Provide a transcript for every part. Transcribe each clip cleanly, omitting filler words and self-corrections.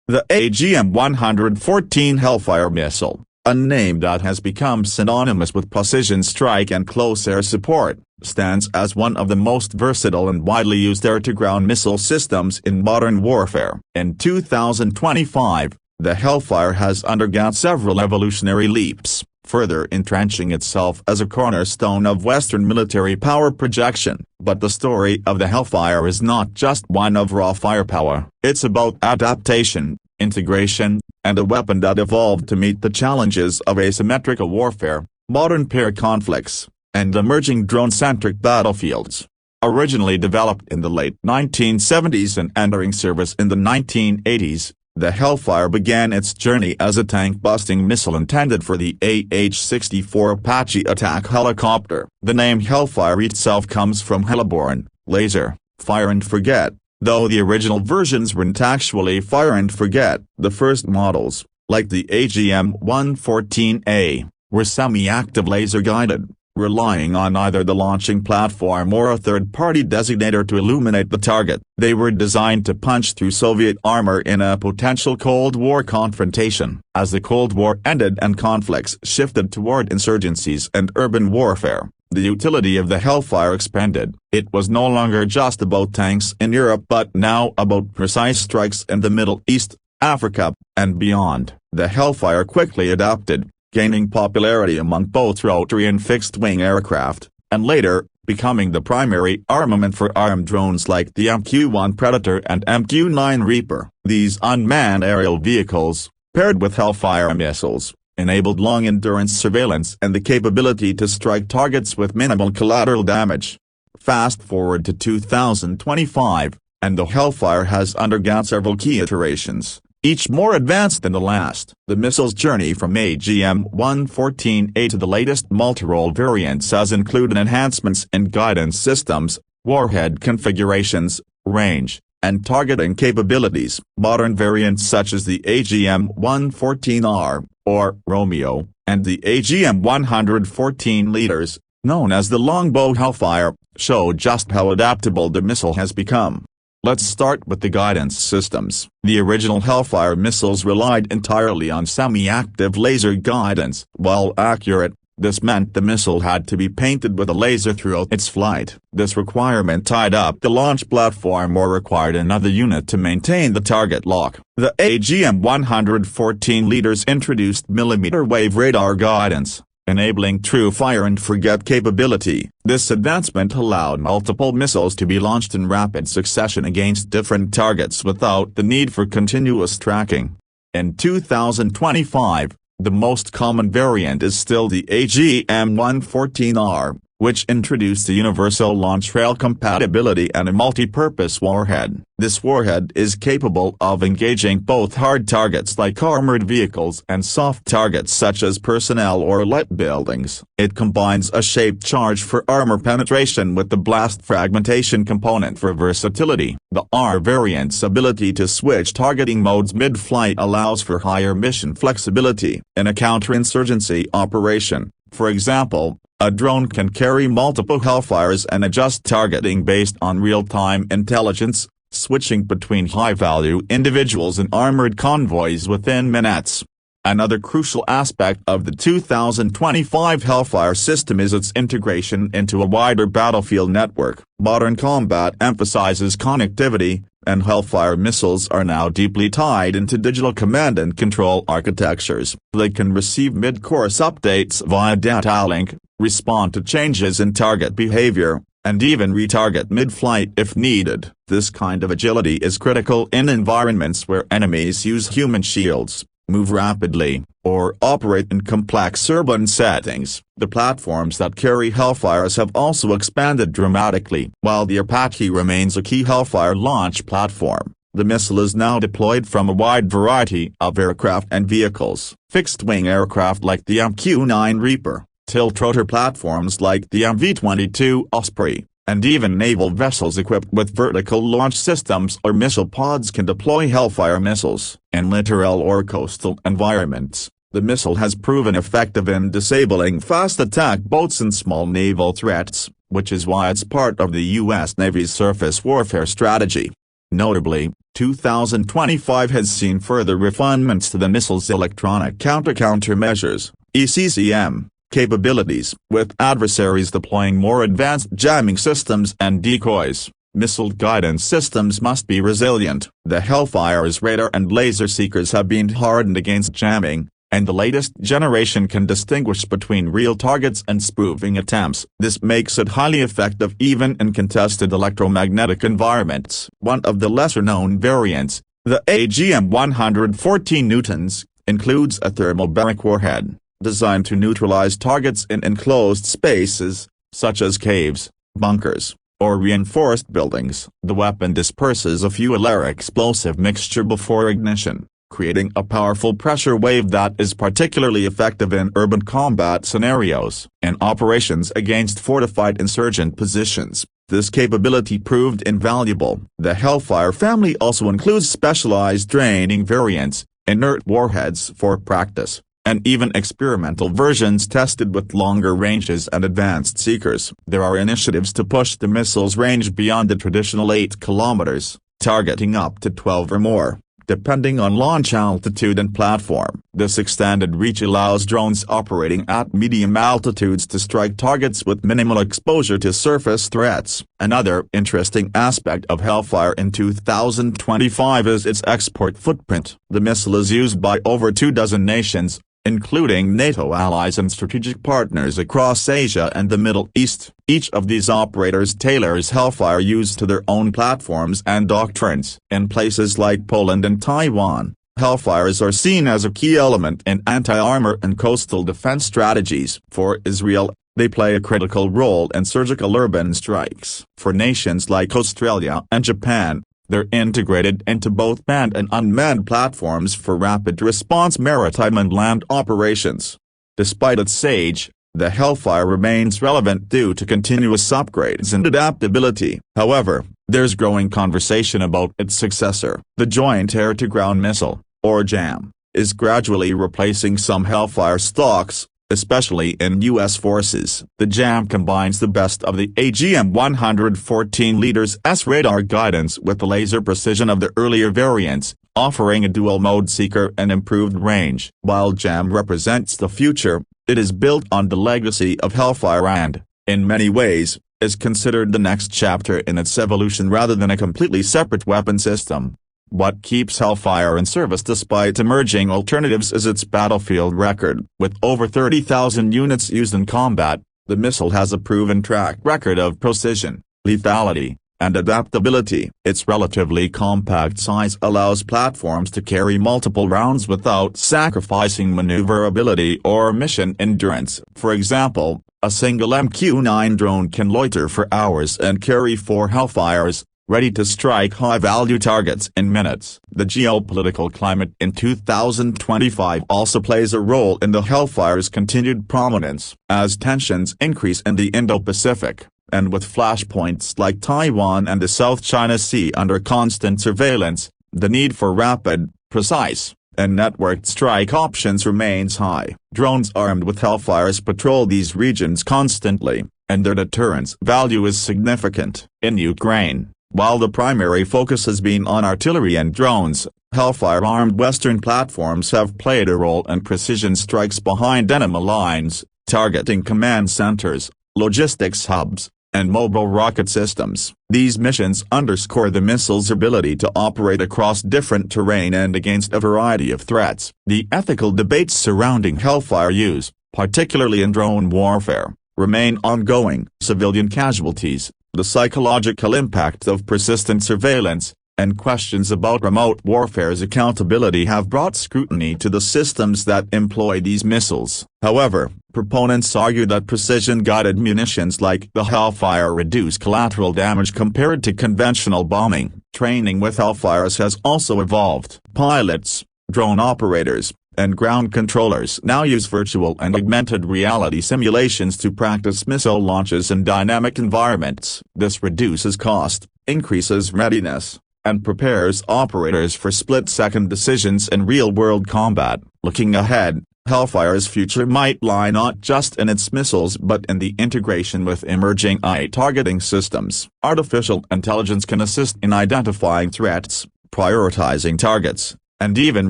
The AGM-114 Hellfire missile, a name that has become synonymous with precision strike and close air support, stands as one of the most versatile and widely used air-to-ground missile systems in modern warfare. In 2025, the Hellfire has undergone several evolutionary leaps, further entrenching itself as a cornerstone of Western military power projection. But the story of the Hellfire is not just one of raw firepower. It's about adaptation, integration, and a weapon that evolved to meet the challenges of asymmetrical warfare, modern pair conflicts, and emerging drone-centric battlefields. Originally developed in the late 1970s and entering service in the 1980s, the Hellfire began its journey as a tank-busting missile intended for the AH-64 Apache attack helicopter. The name Hellfire itself comes from Hellborn, laser, fire and forget, though the original versions weren't actually fire and forget. The first models, like the AGM-114A, were semi-active laser-guided, relying on either the launching platform or a third-party designator to illuminate the target. They were designed to punch through Soviet armor in a potential Cold War confrontation. As the Cold War ended and conflicts shifted toward insurgencies and urban warfare, the utility of the Hellfire expanded. It was no longer just about tanks in Europe but now about precise strikes in the Middle East, Africa, and beyond. The Hellfire quickly adapted, gaining popularity among both rotary and fixed-wing aircraft, and later, becoming the primary armament for armed drones like the MQ-1 Predator and MQ-9 Reaper. These unmanned aerial vehicles, paired with Hellfire missiles, enabled long-endurance surveillance and the capability to strike targets with minimal collateral damage. Fast forward to 2025, and the Hellfire has undergone several key iterations, each more advanced than the last. The missile's journey from AGM-114A to the latest multi-role variants has included enhancements in guidance systems, warhead configurations, range, and targeting capabilities. Modern variants such as the AGM-114R, or Romeo, and the AGM-114 Leaders, known as the longbow Hellfire, show just how adaptable the missile has become. Let's start with the guidance systems. The original Hellfire missiles relied entirely on semi-active laser guidance. While accurate, this meant the missile had to be painted with a laser throughout its flight. This requirement tied up the launch platform or required another unit to maintain the target lock. The AGM-114 Leaders introduced millimeter-wave radar guidance, enabling true fire-and-forget capability. This advancement allowed multiple missiles to be launched in rapid succession against different targets without the need for continuous tracking. In 2025, the most common variant is still the AGM-114R, which introduced the universal launch rail compatibility and a multi-purpose warhead. This warhead is capable of engaging both hard targets like armored vehicles and soft targets such as personnel or light buildings. It combines a shaped charge for armor penetration with the blast fragmentation component for versatility. The R variant's ability to switch targeting modes mid-flight allows for higher mission flexibility. In a counterinsurgency operation, for example, a drone can carry multiple Hellfires and adjust targeting based on real-time intelligence, switching between high-value individuals and armored convoys within minutes. Another crucial aspect of the 2025 Hellfire system is its integration into a wider battlefield network. Modern combat emphasizes connectivity, and Hellfire missiles are now deeply tied into digital command and control architectures. They can receive mid-course updates via data link, respond to changes in target behavior, and even retarget mid-flight if needed. This kind of agility is critical in environments where enemies use human shields, move rapidly, or operate in complex urban settings. The platforms that carry Hellfires have also expanded dramatically. While the Apache remains a key Hellfire launch platform, the missile is now deployed from a wide variety of aircraft and vehicles. Fixed-wing aircraft like the MQ-9 Reaper, tilt-rotor platforms like the MV-22 Osprey, and even naval vessels equipped with vertical launch systems or missile pods can deploy Hellfire missiles. In littoral or coastal environments, the missile has proven effective in disabling fast attack boats and small naval threats, which is why it's part of the U.S. Navy's surface warfare strategy. Notably, 2025 has seen further refinements to the missile's electronic countermeasures (ECCM) capabilities, with adversaries deploying more advanced jamming systems and decoys. Missile guidance systems must be resilient. The Hellfire's radar and laser seekers have been hardened against jamming, and the latest generation can distinguish between real targets and spoofing attempts. This makes it highly effective even in contested electromagnetic environments. One of the lesser-known variants, the AGM-114 Newtons, includes a thermobaric warhead, designed to neutralize targets in enclosed spaces, such as caves, bunkers, or reinforced buildings. The weapon disperses a fuel-air explosive mixture before ignition, creating a powerful pressure wave that is particularly effective in urban combat scenarios. In operations against fortified insurgent positions, this capability proved invaluable. The Hellfire family also includes specialized training variants, inert warheads for practice, and even experimental versions tested with longer ranges and advanced seekers. There are initiatives to push the missile's range beyond the traditional 8 kilometers, targeting up to 12 or more, depending on launch altitude and platform. This extended reach allows drones operating at medium altitudes to strike targets with minimal exposure to surface threats. Another interesting aspect of Hellfire in 2025 is its export footprint. The missile is used by over 24 nations, including NATO allies and strategic partners across Asia and the Middle East. Each of these operators tailors Hellfire use to their own platforms and doctrines. In places like Poland and Taiwan, Hellfires are seen as a key element in anti-armor and coastal defense strategies. For Israel, they play a critical role in surgical urban strikes. For nations like Australia and Japan, they're integrated into both manned and unmanned platforms for rapid response maritime and land operations. Despite its age, the Hellfire remains relevant due to continuous upgrades and adaptability. However, there's growing conversation about its successor. The Joint Air-to-Ground Missile, or JAM, is gradually replacing some Hellfire stocks, especially in U.S. forces. The JAM combines the best of the AGM-114 Leader's radar guidance with the laser precision of the earlier variants, offering a dual-mode seeker and improved range. While JAM represents the future, it is built on the legacy of Hellfire and, in many ways, is considered the next chapter in its evolution rather than a completely separate weapon system. What keeps Hellfire in service despite emerging alternatives is its battlefield record. With over 30,000 units used in combat, the missile has a proven track record of precision, lethality, and adaptability. Its relatively compact size allows platforms to carry multiple rounds without sacrificing maneuverability or mission endurance. For example, a single MQ-9 drone can loiter for hours and carry 4 Hellfires, ready to strike high-value targets in minutes. The geopolitical climate in 2025 also plays a role in the Hellfire's continued prominence. As tensions increase in the Indo-Pacific, and with flashpoints like Taiwan and the South China Sea under constant surveillance, the need for rapid, precise, and networked strike options remains high. Drones armed with Hellfires patrol these regions constantly, and their deterrence value is significant. In Ukraine, while the primary focus has been on artillery and drones, Hellfire-armed Western platforms have played a role in precision strikes behind enemy lines, targeting command centers, logistics hubs, and mobile rocket systems. These missions underscore the missile's ability to operate across different terrain and against a variety of threats. The ethical debates surrounding Hellfire use, particularly in drone warfare, remain ongoing. Civilian casualties, the psychological impact of persistent surveillance, and questions about remote warfare's accountability have brought scrutiny to the systems that employ these missiles. However, proponents argue that precision-guided munitions like the Hellfire reduce collateral damage compared to conventional bombing. Training with Hellfires has also evolved. Pilots, drone operators, and ground controllers now use virtual and augmented reality simulations to practice missile launches in dynamic environments. This reduces cost, increases readiness, and prepares operators for split-second decisions in real-world combat. Looking ahead, Hellfire's future might lie not just in its missiles but in the integration with emerging AI targeting systems. Artificial intelligence can assist in identifying threats, prioritizing targets, and even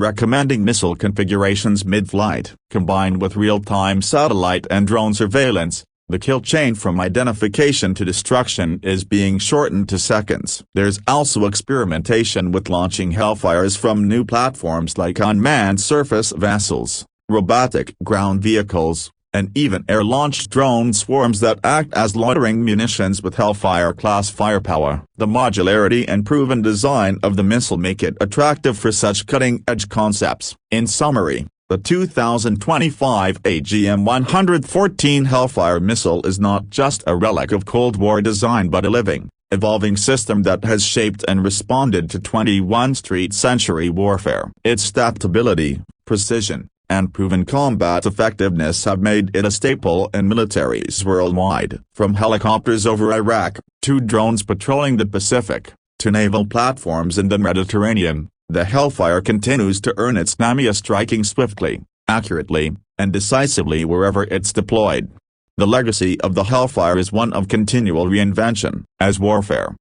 recommending missile configurations mid-flight. Combined with real-time satellite and drone surveillance, the kill chain from identification to destruction is being shortened to seconds. There's also experimentation with launching Hellfires from new platforms like unmanned surface vessels, robotic ground vehicles, and even air-launched drone swarms that act as loitering munitions with Hellfire-class firepower. The modularity and proven design of the missile make it attractive for such cutting-edge concepts. In summary, the 2025 AGM-114 Hellfire missile is not just a relic of Cold War design but a living, evolving system that has shaped and responded to 21st century warfare. Its adaptability, precision, and proven combat effectiveness have made it a staple in militaries worldwide. From helicopters over Iraq, to drones patrolling the Pacific, to naval platforms in the Mediterranean, the Hellfire continues to earn its name, striking swiftly, accurately, and decisively wherever it's deployed. The legacy of the Hellfire is one of continual reinvention. As warfare